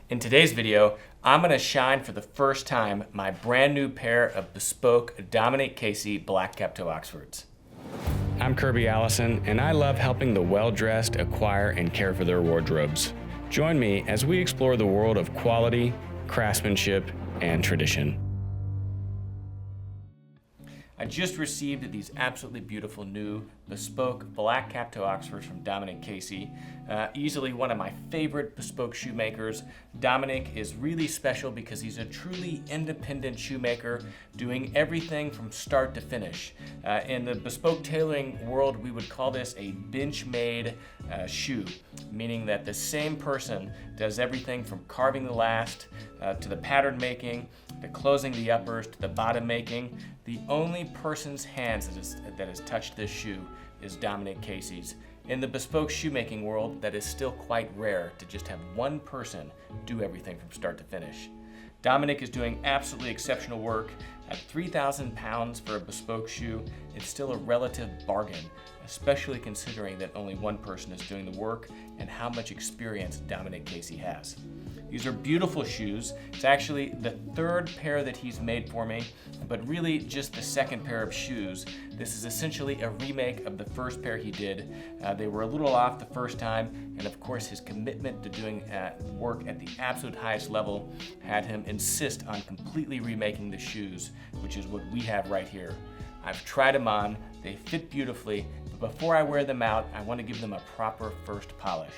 In today's video, I'm going to shine for the first time my brand new pair of Bespoke Dominic Casey black cap toe Oxfords. I'm Kirby Allison, and I love helping the well-dressed acquire and care for their wardrobes. Join me as we explore the world of quality, craftsmanship, and tradition. I just received these absolutely beautiful new Bespoke black cap toe Oxfords from Dominic Casey. Easily one of my favorite Bespoke shoemakers. Dominic is really special because he's a truly independent shoemaker doing everything from start to finish. In the Bespoke tailoring world, we would call this a bench-made shoe, meaning that the same person does everything from carving the last to the pattern making, to closing the uppers, to the bottom making. The only person's hands that has touched this shoe is Dominic Casey's. In the bespoke shoemaking world, that is still quite rare to just have one person do everything from start to finish. Dominic is doing absolutely exceptional work. At 3,000 pounds for a bespoke shoe, it's still a relative bargain, especially considering that only one person is doing the work and how much experience Dominic Casey has. These are beautiful shoes. It's actually the third pair that he's made for me, but really just the second pair of shoes. This is essentially a remake of the first pair he did. They were a little off the first time, and of course his commitment to doing work at the absolute highest level had him insist on completely remaking the shoes, which is what we have right here. I've tried them on, they fit beautifully, but before I wear them out, I want to give them a proper first polish.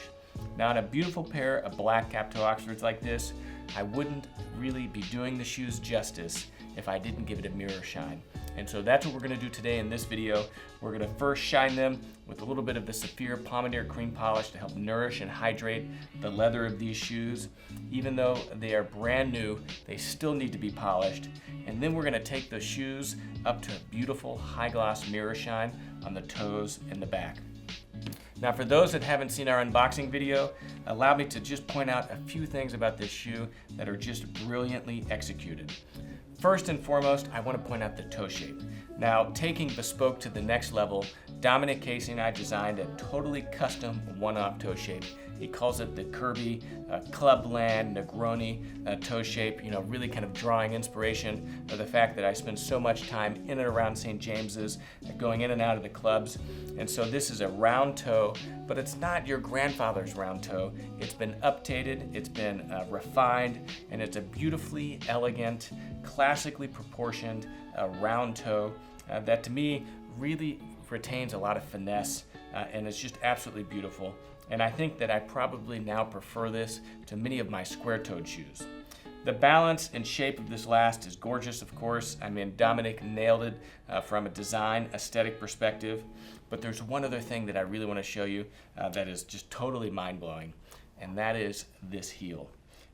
Now, on a beautiful pair of black cap toe Oxfords like this, I wouldn't really be doing the shoes justice if I didn't give it a mirror shine. And so that's what we're going to do today in this video. We're going to first shine them with a little bit of the Saphir Pomander cream polish to help nourish and hydrate the leather of these shoes. Even though they are brand new, they still need to be polished. And then we're going to take the shoes up to a beautiful high gloss mirror shine on the toes and the back. Now, for those that haven't seen our unboxing video, allow me to just point out a few things about this shoe that are just brilliantly executed. First and foremost, I want to point out the toe shape. Now, taking Bespoke to the next level, Dominic Casey and I designed a totally custom one-off toe shape. He calls it the Kirby Clubland Negroni toe shape, really kind of drawing inspiration of the fact that I spend so much time in and around St. James's, going in and out of the clubs. And so this is a round toe, but it's not your grandfather's round toe. It's been updated, it's been refined, and it's a beautifully elegant, classically proportioned round toe that to me really retains a lot of finesse and it's just absolutely beautiful. And I think that I probably now prefer this to many of my square-toed shoes. The balance and shape of this last is gorgeous, of course. I mean, Dominic nailed it from a design aesthetic perspective. But there's one other thing that I really want to show you that is just totally mind-blowing, and that is this heel.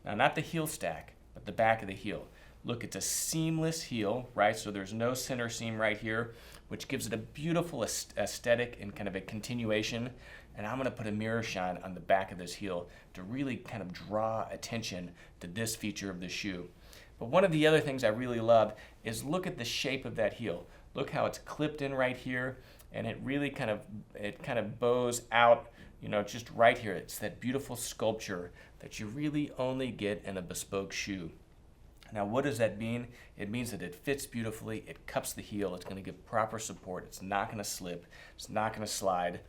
Now, not the heel stack, but the back of the heel. Look, it's a seamless heel, right? So there's no center seam right here, which gives it a beautiful aesthetic and kind of a continuation. And I'm going to put a mirror shine on the back of this heel to really kind of draw attention to this feature of the shoe. But one of the other things I really love is look at the shape of that heel. Look how it's clipped in right here, and it really kind of bows out, just right here. It's that beautiful sculpture that you really only get in a bespoke shoe. Now, what does that mean? It means that it fits beautifully, it cups the heel, it's going to give proper support, it's not going to slip, it's not going to slide.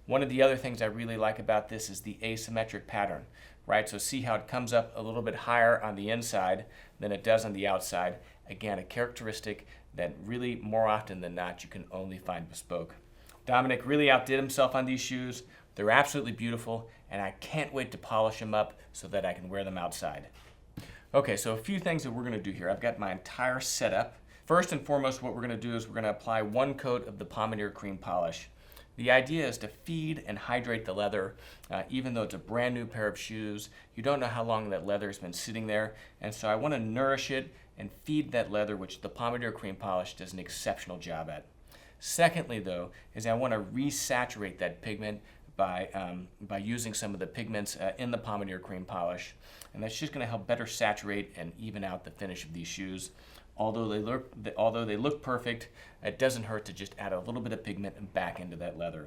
One of the other things I really like about this is the asymmetric pattern, right? So see how it comes up a little bit higher on the inside than it does on the outside. Again, a characteristic that really more often than not you can only find bespoke. Dominic really outdid himself on these shoes. They're absolutely beautiful, and I can't wait to polish them up so that I can wear them outside. Okay, so a few things that we're going to do here. I've got my entire setup. First and foremost, what we're going to do is we're going to apply one coat of the Pomander cream polish. The idea is to feed and hydrate the leather, even though it's a brand new pair of shoes. You don't know how long that leather has been sitting there, and so I want to nourish it and feed that leather, which the Pomander cream polish does an exceptional job at. Secondly, though, is I want to resaturate that pigment by using some of the pigments in the Pomander cream polish, and that's just going to help better saturate and even out the finish of these shoes. Although they look perfect, it doesn't hurt to just add a little bit of pigment back into that leather.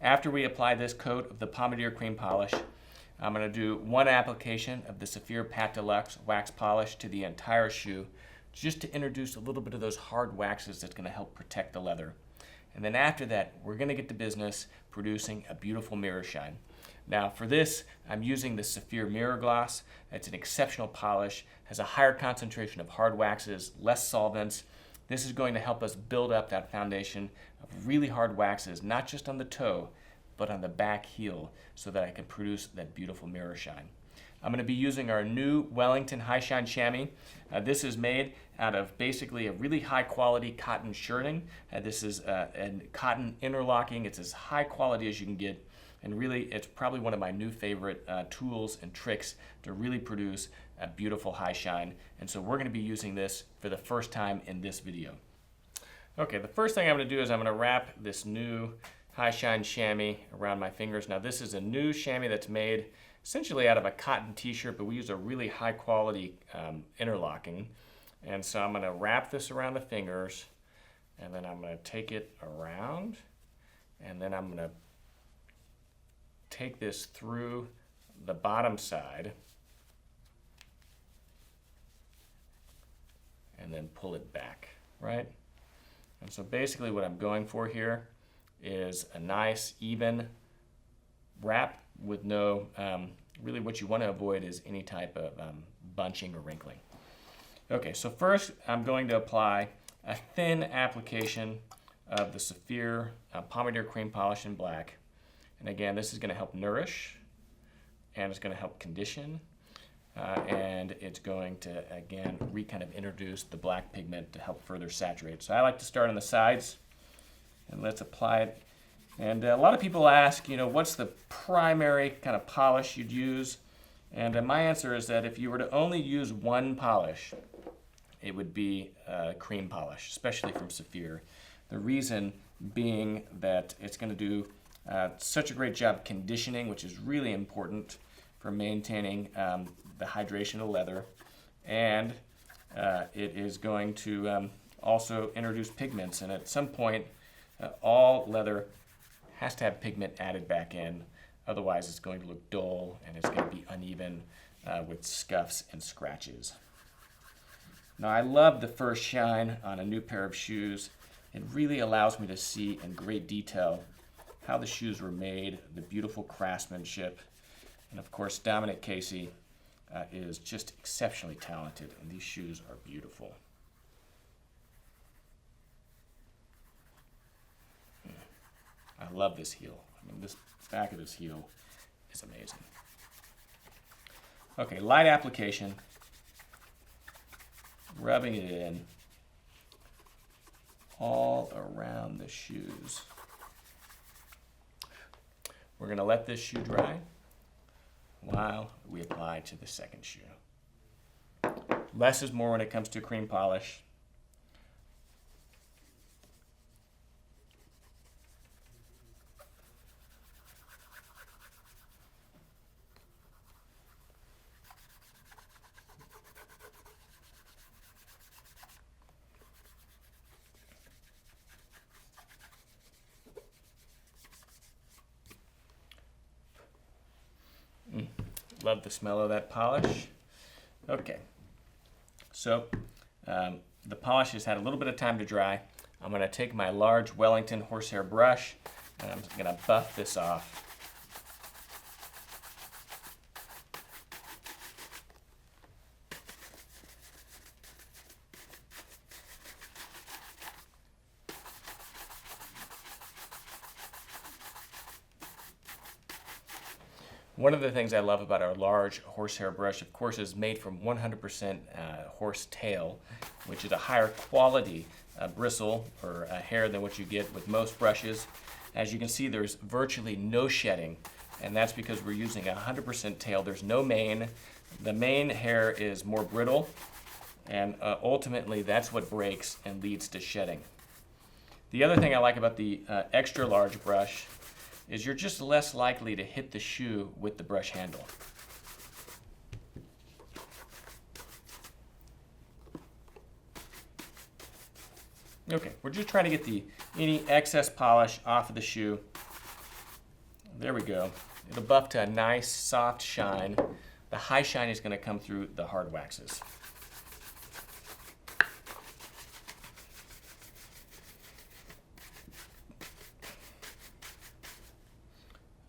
After we apply this coat of the Pomander cream polish, I'm going to do one application of the Saphir Pat Deluxe wax polish to the entire shoe, just to introduce a little bit of those hard waxes that's going to help protect the leather. And then after that, we're going to get to business producing a beautiful mirror shine. Now for this, I'm using the Saphir Mirror Gloss. It's an exceptional polish, has a higher concentration of hard waxes, less solvents. This is going to help us build up that foundation of really hard waxes, not just on the toe, but on the back heel, so that I can produce that beautiful mirror shine. I'm going to be using our new Wellington High Shine Chamois. This is made out of basically a really high quality cotton shirting. This is cotton interlocking. It's as high quality as you can get, and really it's probably one of my new favorite tools and tricks to really produce a beautiful high shine. And so we're going to be using this for the first time in this video. Okay, the first thing I'm going to do is I'm going to wrap this new High Shine Chamois around my fingers. Now this is a new chamois that's made essentially out of a cotton t-shirt, but we use a really high quality interlocking. And so I'm going to wrap this around the fingers, and then I'm going to take it around, and then I'm going to take this through the bottom side and then pull it back, right? And so basically what I'm going for here is a nice even wrap with no, really what you want to avoid is any type of bunching or wrinkling. Okay, so first I'm going to apply a thin application of the Saphir Pomander Cream Polish in black. And again, this is going to help nourish, and it's going to help condition, and it's going to, again, kind of introduce the black pigment to help further saturate. So I like to start on the sides, and let's apply it. And a lot of people ask, what's the primary kind of polish you'd use? And my answer is that if you were to only use one polish, it would be cream polish, especially from Saphir. The reason being that it's going to do such a great job conditioning, which is really important for maintaining the hydration of the leather, and it is going to also introduce pigments. And at some point, all leather has to have pigment added back in, otherwise it's going to look dull and it's going to be uneven with scuffs and scratches. Now I love the first shine on a new pair of shoes. It really allows me to see in great detail how the shoes were made, the beautiful craftsmanship, and of course Dominic Casey is just exceptionally talented, and these shoes are beautiful. I love this heel. I mean, this back of this heel is amazing. Okay, light application, rubbing it in all around the shoes. We're going to let this shoe dry while we apply to the second shoe. Less is more when it comes to cream polish. Love the smell of that polish. Okay, so the polish has had a little bit of time to dry. I'm going to take my large Wellington horsehair brush and I'm going to buff this off. One of the things I love about our large horsehair brush, of course, is made from 100% horse tail, which is a higher quality bristle or hair than what you get with most brushes. As you can see, there's virtually no shedding, and that's because we're using 100% tail. There's no mane. The mane hair is more brittle, and ultimately that's what breaks and leads to shedding. The other thing I like about the extra large brush is you're just less likely to hit the shoe with the brush handle. Okay, we're just trying to get any excess polish off of the shoe. There we go. It'll buff to a nice soft shine. The high shine is going to come through the hard waxes.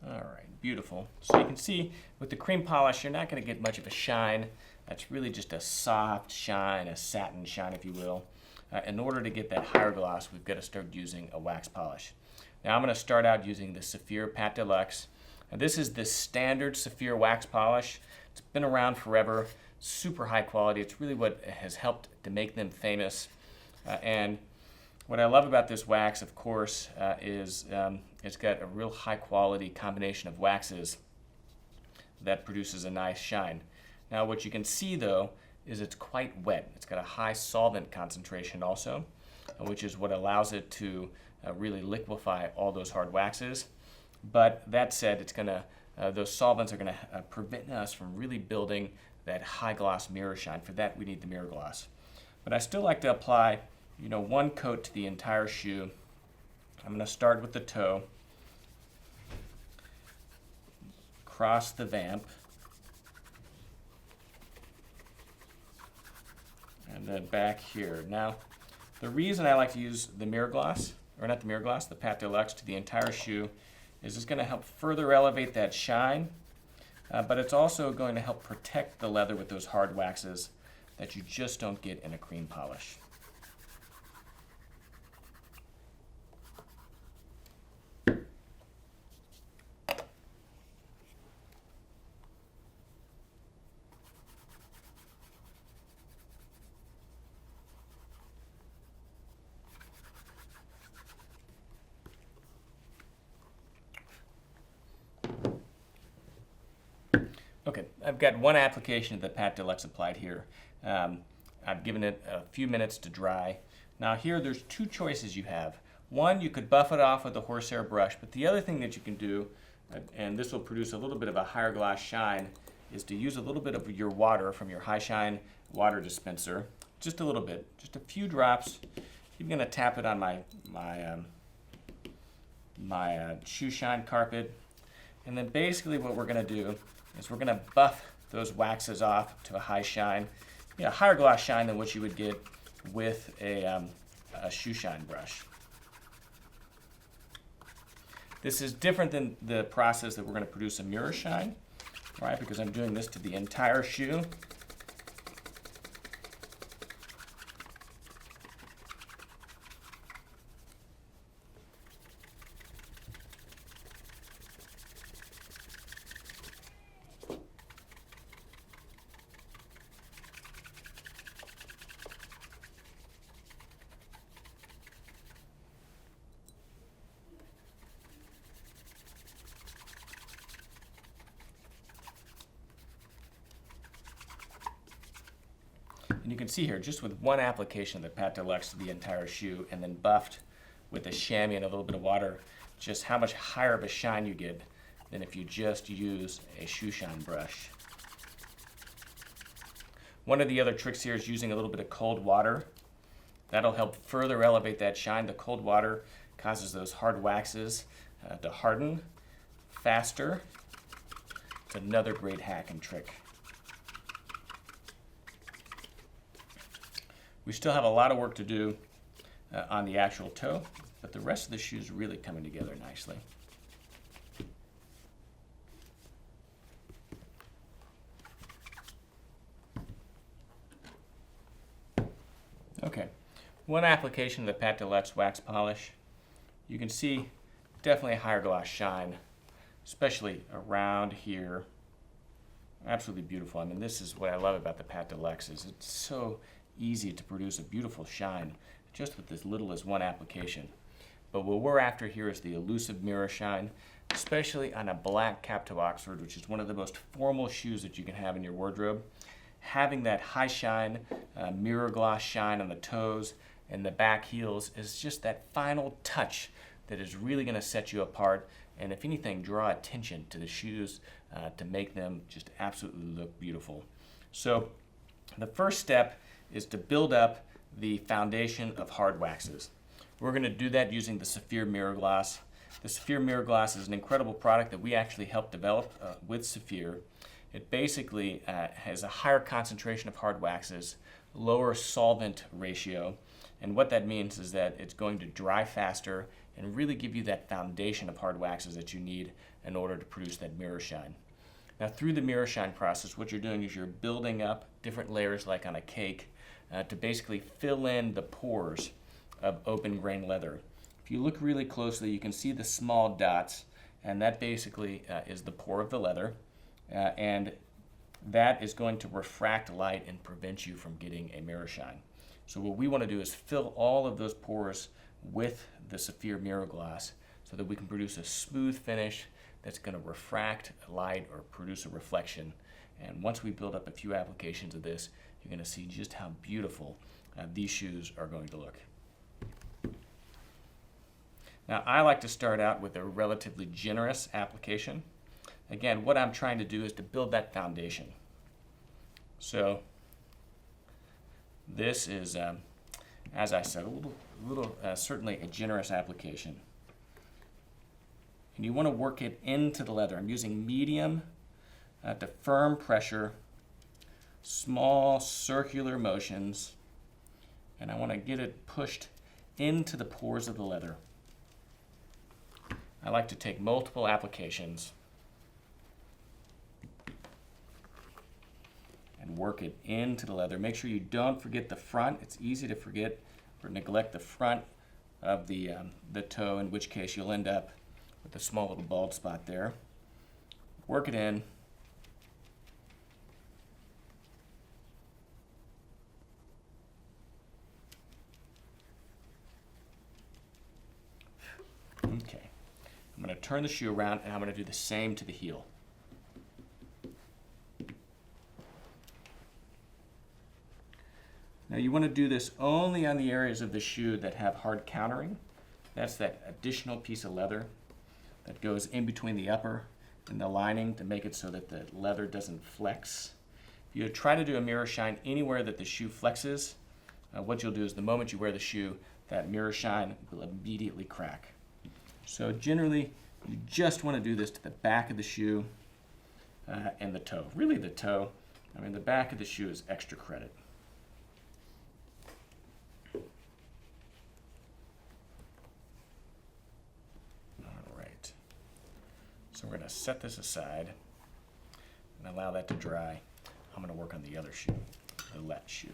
All right, beautiful. So you can see with the cream polish, you're not going to get much of a shine. That's really just a soft shine, a satin shine, if you will. In order to get that higher gloss, we've got to start using a wax polish. Now I'm going to start out using the Saphir Pat Deluxe. Now this is the standard Saphir wax polish. It's been around forever, super high quality. It's really what has helped to make them famous. And what I love about this wax, of course, is it's got a real high quality combination of waxes that produces a nice shine. Now what you can see though is it's quite wet. It's got a high solvent concentration also, which is what allows it to really liquefy all those hard waxes. But that said, it's gonna those solvents are gonna prevent us from really building that high gloss mirror shine. For that we need the mirror gloss. But I still like to apply, you know, one coat to the entire shoe. I'm gonna start with the toe, cross the vamp, and then back here. Now, the reason I like to use the mirror gloss, or not the mirror gloss, the Pat Deluxe to the entire shoe, is it's going to help further elevate that shine, but it's also going to help protect the leather with those hard waxes that you just don't get in a cream polish. Okay, I've got one application of the Pat Deluxe applied here. I've given it a few minutes to dry. Now here there's two choices you have. One, you could buff it off with a horsehair brush, but the other thing that you can do, and this will produce a little bit of a higher gloss shine, is to use a little bit of your water from your high shine water dispenser. Just a little bit, just a few drops. I'm going to tap it on my shoe shine carpet. And then basically what we're going to do is we're going to buff those waxes off to a high shine, higher gloss shine than what you would get with a shoe shine brush. This is different than the process that we're going to produce a mirror shine, right? Because I'm doing this to the entire shoe. And you can see here, just with one application of the Pat Deluxe to the entire shoe and then buffed with a chamois and a little bit of water, just how much higher of a shine you get than if you just use a shoe shine brush. One of the other tricks here is using a little bit of cold water. That'll help further elevate that shine. The cold water causes those hard waxes to harden faster. It's another great hack and trick. We still have a lot of work to do on the actual toe, but the rest of the shoe is really coming together nicely. Okay, one application of the Pat Deluxe wax polish. You can see definitely a higher gloss shine, especially around here. Absolutely beautiful. I mean, this is what I love about the Pat Deluxe, is it's so easy to produce a beautiful shine just with as little as one application. But what we're after here is the elusive mirror shine, especially on a black cap-toe Oxford, which is one of the most formal shoes that you can have in your wardrobe. Having that high shine, mirror gloss shine on the toes and the back heels is just that final touch that is really going to set you apart, and if anything, draw attention to the shoes to make them just absolutely look beautiful. So the first step is to build up the foundation of hard waxes. We're going to do that using the Saphir mirror gloss. The Saphir Mirror Glass is an incredible product that we actually helped develop with Saphir. It basically has a higher concentration of hard waxes, lower solvent ratio, and what that means is that it's going to dry faster and really give you that foundation of hard waxes that you need in order to produce that mirror shine. Now through the mirror shine process, what you're doing is you're building up different layers like on a cake to basically fill in the pores of open grain leather. If you look really closely, you can see the small dots, and that basically is the pore of the leather, and that is going to refract light and prevent you from getting a mirror shine. So what we want to do is fill all of those pores with the Saphir Mirror Glass so that we can produce a smooth finish that's going to refract light or produce a reflection. And once we build up a few applications of this, you're going to see just how beautiful these shoes are going to look. Now, I like to start out with a relatively generous application. Again, what I'm trying to do is to build that foundation. So this is, as I said, certainly a generous application. And you want to work it into the leather. I'm using medium to firm pressure, small circular motions, and I want to get it pushed into the pores of the leather. I like to take multiple applications and work it into the leather. Make sure you don't forget the front. It's easy to forget or neglect the front of the toe, in which case you'll end up with a small little bald spot there. Work it in. Okay. I'm going to turn the shoe around and I'm going to do the same to the heel. Now you want to do this only on the areas of the shoe that have hard countering. That's that additional piece of leather that goes in between the upper and the lining to make it so that the leather doesn't flex. If you try to do a mirror shine anywhere that the shoe flexes, what you'll do is the moment you wear the shoe, that mirror shine will immediately crack. So generally, you just want to do this to the back of the shoe and the toe. Really the toe. I mean, the back of the shoe is extra credit. All right. So we're going to set this aside and allow that to dry. I'm going to work on the other shoe, the left shoe.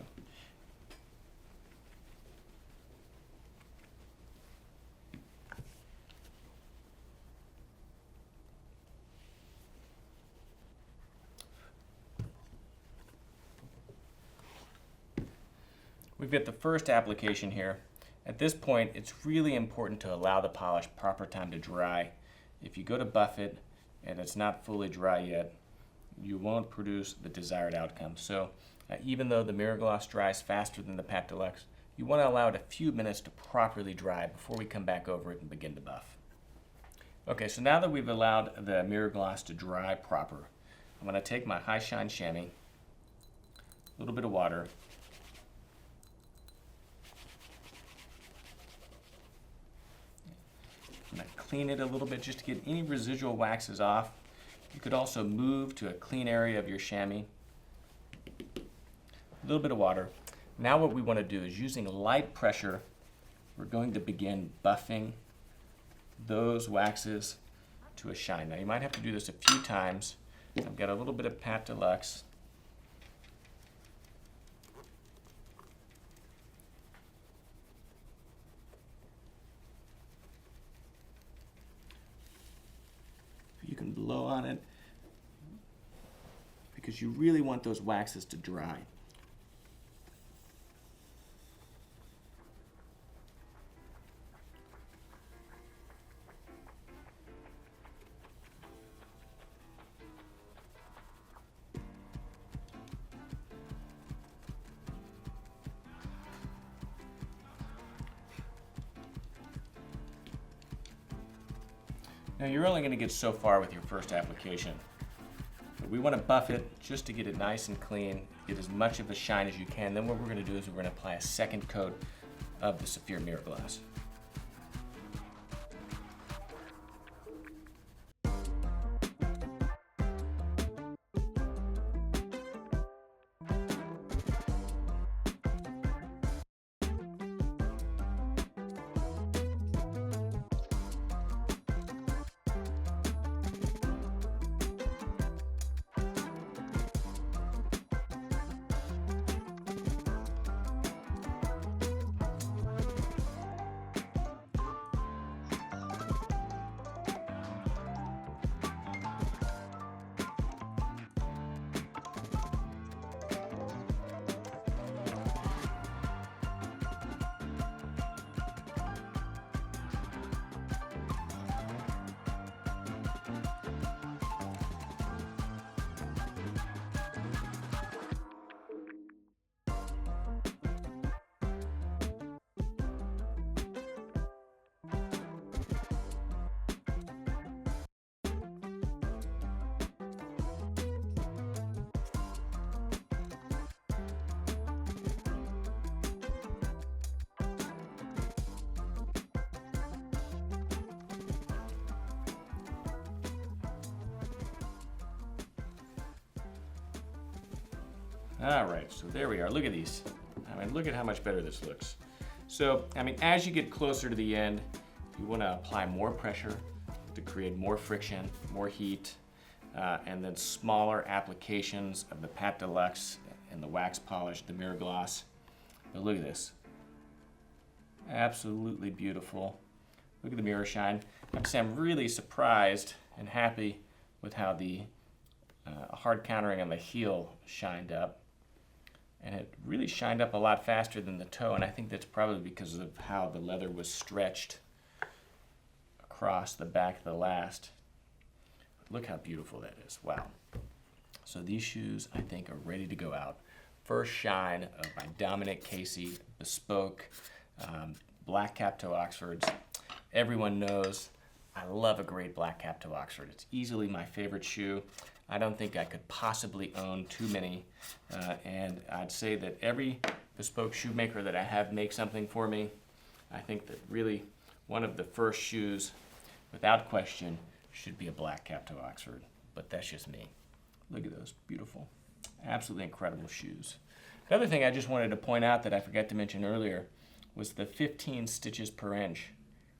We've got the first application here. At this point, it's really important to allow the polish proper time to dry. If you go to buff it and it's not fully dry yet, you won't produce the desired outcome. So even though the Mirror Gloss dries faster than the Pat Deluxe, you want to allow it a few minutes to properly dry before we come back over it and begin to buff. Okay, so now that we've allowed the Mirror Gloss to dry proper, I'm going to take my high shine chamois, a little bit of water, I'm going to clean it a little bit just to get any residual waxes off. You could also move to a clean area of your chamois. A little bit of water. Now what we want to do is, using light pressure, we're going to begin buffing those waxes to a shine. Now you might have to do this a few times. I've got a little bit of Pat Deluxe. You can blow on it because you really want those waxes to dry. Now you're only going to get so far with your first application. But we want to buff it just to get it nice and clean, get as much of a shine as you can. Then what we're going to do is we're going to apply a second coat of the Saphir Mirror Glass. All right, so there we are. Look at these. I mean, look at how much better this looks. So, I mean, as you get closer to the end, you want to apply more pressure to create more friction, more heat, and then smaller applications of the Pat Deluxe and the wax polish, the mirror gloss. But look at this. Absolutely beautiful. Look at the mirror shine. I'm really surprised and happy with how the hard countering on the heel shined up. And it really shined up a lot faster than the toe, and I think that's probably because of how the leather was stretched across the back of the last. Look how beautiful that is. Wow. So these shoes, I think, are ready to go out. First shine of my Dominic Casey Bespoke black cap toe Oxfords. Everyone knows I love a great black cap toe Oxford. It's easily my favorite shoe. I don't think I could possibly own too many, and I'd say that every bespoke shoemaker that I have make something for me. I think that really one of the first shoes, without question, should be a black cap toe Oxford, but that's just me. Look at those, beautiful, absolutely incredible shoes. Another thing I just wanted to point out that I forgot to mention earlier was the 15 stitches per inch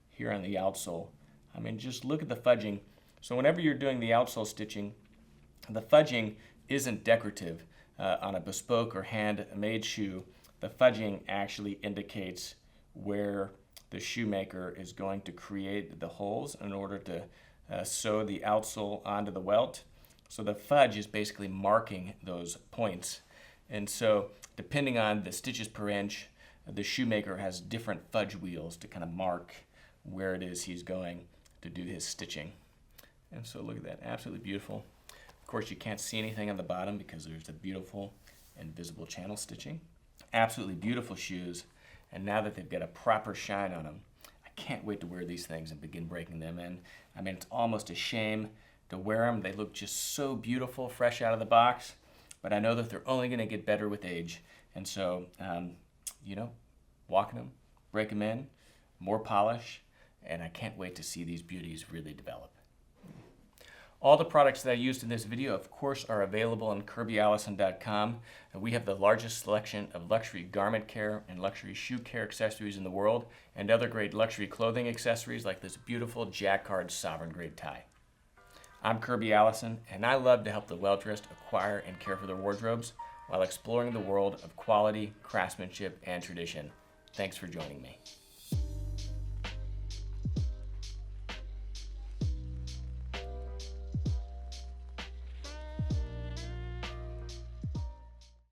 here on the outsole. I mean, just look at the fudging. So whenever you're doing the outsole stitching, the fudging isn't decorative. On a bespoke or handmade shoe, the fudging actually indicates where the shoemaker is going to create the holes in order to sew the outsole onto the welt. So the fudge is basically marking those points. And so depending on the stitches per inch, the shoemaker has different fudge wheels to kind of mark where it is he's going to do his stitching. And so look at that, absolutely beautiful. Of course, you can't see anything on the bottom because there's the beautiful and visible channel stitching. Absolutely beautiful shoes. And now that they've got a proper shine on them, I can't wait to wear these things and begin breaking them in. I mean, it's almost a shame to wear them. They look just so beautiful fresh out of the box, but I know that they're only going to get better with age. And so, you know, walking them, break them in, more polish, and I can't wait to see these beauties really develop. All the products that I used in this video, of course, are available on KirbyAllison.com. We have the largest selection of luxury garment care and luxury shoe care accessories in the world, and other great luxury clothing accessories like this beautiful jacquard sovereign grade tie. I'm Kirby Allison, and I love to help the well-dressed acquire and care for their wardrobes while exploring the world of quality, craftsmanship, and tradition. Thanks for joining me.